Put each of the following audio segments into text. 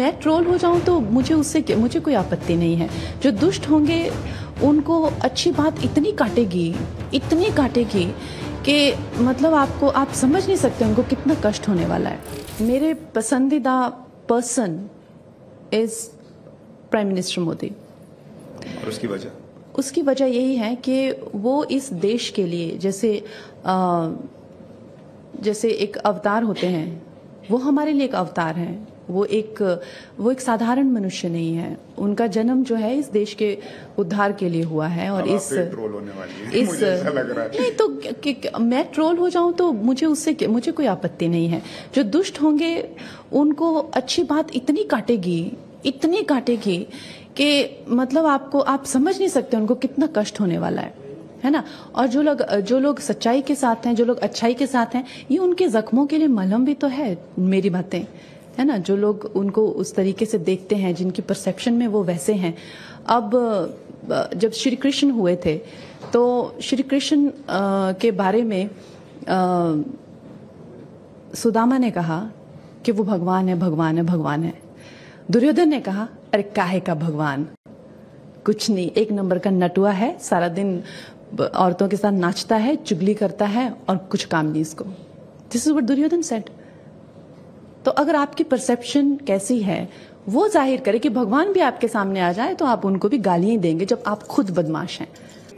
मैं ट्रोल हो जाऊं तो मुझे कोई आपत्ति नहीं है। जो दुष्ट होंगे उनको अच्छी बात इतनी काटेगी कि मतलब आप समझ नहीं सकते उनको कितना कष्ट होने वाला है। मेरे पसंदीदा person is prime minister Modi. और उसकी वजह यही है कि वो इस देश के लिए जैसे एक अवतार होते हैं, वो हमारे लिए एक अवतार हैं। वो एक साधारण मनुष्य नहीं है। उनका जन्म जो है इस देश के उद्धार के लिए हुआ है। और ट्रोल होने वाली है, मुझे ऐसा लग रहा है। नहीं तो मैं ट्रोल हो जाऊं तो मुझे कोई आपत्ति नहीं है। जो दुष्ट होंगे उनको अच्छी बात इतनी काटेगी कि मतलब आप समझ नहीं सकते उनको कितना कष्ट होने वाला है ना। और जो लोग सच्चाई के साथ हैं, जो लोग अच्छाई के साथ हैं, ये उनके जख्मों के लिए मलहम भी तो है। मेरी बातें है ना, जो लोग उनको उस तरीके से देखते हैं, जिनकी परसेप्शन में वो वैसे हैं। अब जब श्री कृष्ण हुए थे तो श्री कृष्ण के बारे में सुदामा ने कहा कि वो भगवान है। दुर्योधन ने कहा अरे काहे का भगवान, कुछ नहीं, एक नंबर का नटुआ है, सारा दिन औरतों के साथ नाचता है, चुगली करता है और कुछ काम नहीं इसको। This is what Duryodhan said. तो अगर आपकी परसेप्शन कैसी है वो जाहिर करे कि भगवान भी आपके सामने आ जाए तो आप उनको भी गालियां देंगे जब आप खुद बदमाश हैं।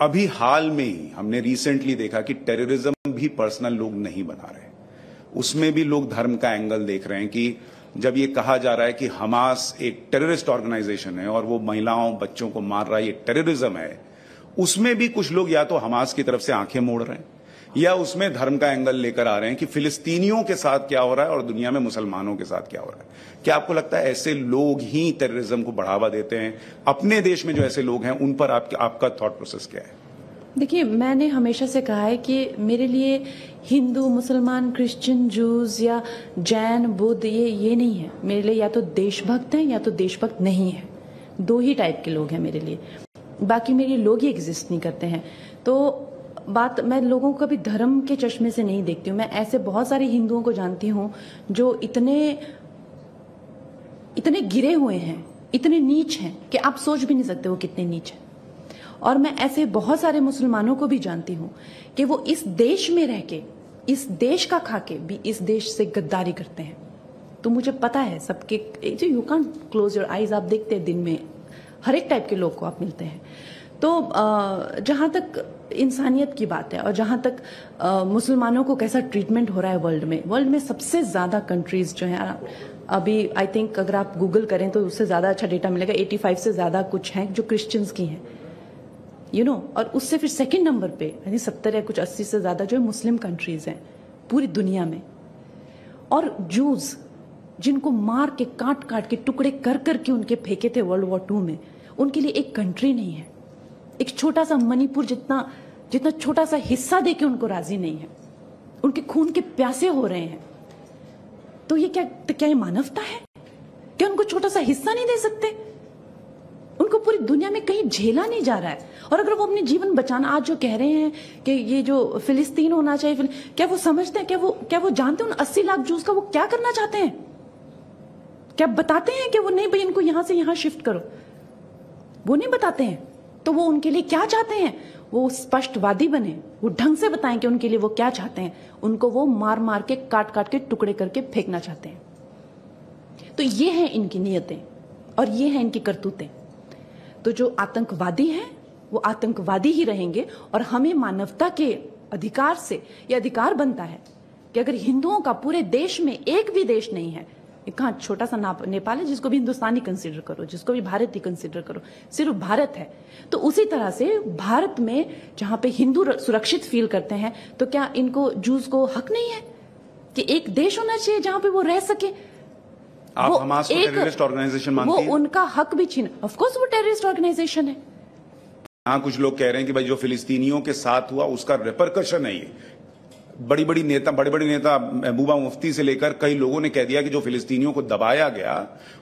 अभी हाल में ही हमने रिसेंटली देखा कि टेररिज्म भी पर्सनल लोग नहीं बना रहे, उसमें भी लोग धर्म का एंगल देख रहे हैं कि जब ये कहा जा रहा है कि हमास एक टेररिस्ट ऑर्गेनाइजेशन है और वो महिलाओं बच्चों को मार रहा है, ये टेररिज्म है, उसमें भी कुछ लोग या तो हमास की तरफ से आंखें मोड़ रहे हैं या उसमें धर्म का एंगल लेकर आ रहे हैं कि फिलिस्तीनियों के साथ क्या हो रहा है और दुनिया में मुसलमानों के साथ क्या हो रहा है। क्या आपको लगता है ऐसे लोग ही टेररिज्म को बढ़ावा देते हैं? अपने देश में जो ऐसे लोग हैं उन पर आपका थॉट प्रोसेस क्या है? देखिए, मैंने हमेशा से कहा है कि मेरे लिए हिंदू, मुसलमान, क्रिश्चियन, जूस या जैन, बुद्ध ये नहीं है। मेरे लिए या तो देशभक्त हैं या तो देशभक्त नहीं है। दो ही टाइप के लोग हैं मेरे लिए, बाकी मेरे लोग ही एग्जिस्ट नहीं करते हैं। तो मैं लोगों को कभी धर्म के चश्मे से नहीं देखती हूँ। मैं ऐसे बहुत सारे हिंदुओं को जानती हूँ जो इतने गिरे हुए हैं, इतने नीच हैं कि आप सोच भी नहीं सकते वो कितने नीच हैं। और मैं ऐसे बहुत सारे मुसलमानों को भी जानती हूँ कि वो इस देश में रह के, इस देश का खा के भी इस देश से गद्दारी करते हैं। तो मुझे पता है सबके, जो you can't close your eyes, आप देखते हैं दिन में हर एक टाइप के लोग को आप मिलते हैं। तो जहाँ तक इंसानियत की बात है और जहाँ तक मुसलमानों को कैसा ट्रीटमेंट हो रहा है वर्ल्ड में सबसे ज़्यादा कंट्रीज जो हैं अभी, आई थिंक अगर आप गूगल करें तो उससे ज़्यादा अच्छा डेटा मिलेगा, 85 से ज़्यादा कुछ हैं जो क्रिश्चियंस की हैं, और उससे फिर सेकंड नंबर पे यानी 70 या कुछ 80 से ज़्यादा जो है मुस्लिम कंट्रीज हैं पूरी दुनिया में। और जूस जिनको मार के काट के टुकड़े कर के उनके फेंके थे वर्ल्ड वॉर 2 में, उनके लिए एक कंट्री नहीं है। एक छोटा सा मणिपुर जितना छोटा सा हिस्सा देके उनको राजी नहीं है। उनके खून के प्यासे हो रहे हैं। तो ये क्या ये मानवता है? क्या उनको छोटा सा हिस्सा नहीं दे सकते? उनको पूरी दुनिया में कहीं झेला नहीं जा रहा है। और अगर वो अपने जीवन बचाना, आज जो कह रहे हैं कि ये जो फिलिस्तीन होना चाहिए, क्या वो समझते हैं? क्या वो जानते हैं उन 80 लाख जूस का वो क्या करना चाहते हैं? क्या बताते हैं कि वो नहीं भाई इनको यहां से यहां शिफ्ट करो? वो नहीं बताते हैं। तो वो उनके लिए क्या चाहते हैं? वो स्पष्टवादी बने, वो ढंग से बताएं कि उनके लिए वो क्या चाहते हैं। उनको वो मार के काट के टुकड़े करके फेंकना चाहते हैं। तो ये हैं इनकी नीयतें और ये हैं इनकी करतूतें। तो जो आतंकवादी हैं वो आतंकवादी ही रहेंगे। और हमें मानवता के अधिकार से यह अधिकार बनता है कि अगर हिंदुओं का पूरे देश में एक भी देश नहीं है, कहाँ छोटा सा नेपाल है जिसको भी हिंदुस्तानी कंसीडर करो, जिसको भी भारत ही कंसीडर करो, सिर्फ भारत है। तो उसी तरह से भारत में जहां पे हिंदू सुरक्षित फील करते हैं, तो क्या इनको जूस को हक नहीं है कि एक देश होना चाहिए जहां पे वो रह सके? आप हमास को टेररिस्ट ऑर्गेनाइजेशन मानती हैं? वो उनका हक भी छीन, ऑफ कोर्स वो टेररिस्ट ऑर्गेनाइजेशन है। हाँ, कुछ लोग कह रहे हैं कि भाई जो फिलिस्तीनियों के साथ हुआ उसका रिपरकशन है। ये बड़े बड़े नेता महबूबा मुफ्ती से लेकर कई लोगों ने कह दिया कि जो फिलिस्तीनियों को दबाया गया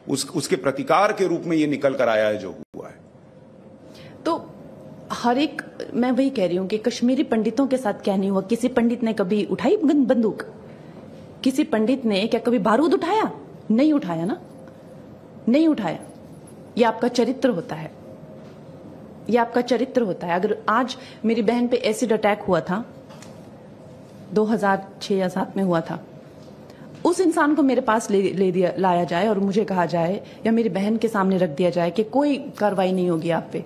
उसके प्रतिकार के रूप में ये निकल कर आया है जो हुआ है। तो हर एक, मैं वही कह रही हूं कि कश्मीरी पंडितों के साथ क्या नहीं हुआ। किसी पंडित ने कभी उठाई बंदूक? किसी पंडित ने क्या कभी बारूद उठाया? नहीं उठाया ना। नहीं उठाया। ये आपका चरित्र होता है, ये आपका चरित्र होता है। अगर आज मेरी बहन पे एसिड अटैक हुआ था, 2006 या 7 में हुआ था, उस इंसान को मेरे पास लाया जाए और मुझे कहा जाए या मेरी बहन के सामने रख दिया जाए कि कोई कार्रवाई नहीं होगी आप पे,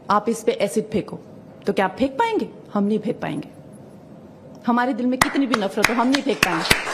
आप इस पे एसिड फेंको, तो क्या आप फेंक पाएंगे? हम नहीं फेंक पाएंगे। हमारे दिल में कितनी भी नफरत हो, हम नहीं फेंक पाएंगे।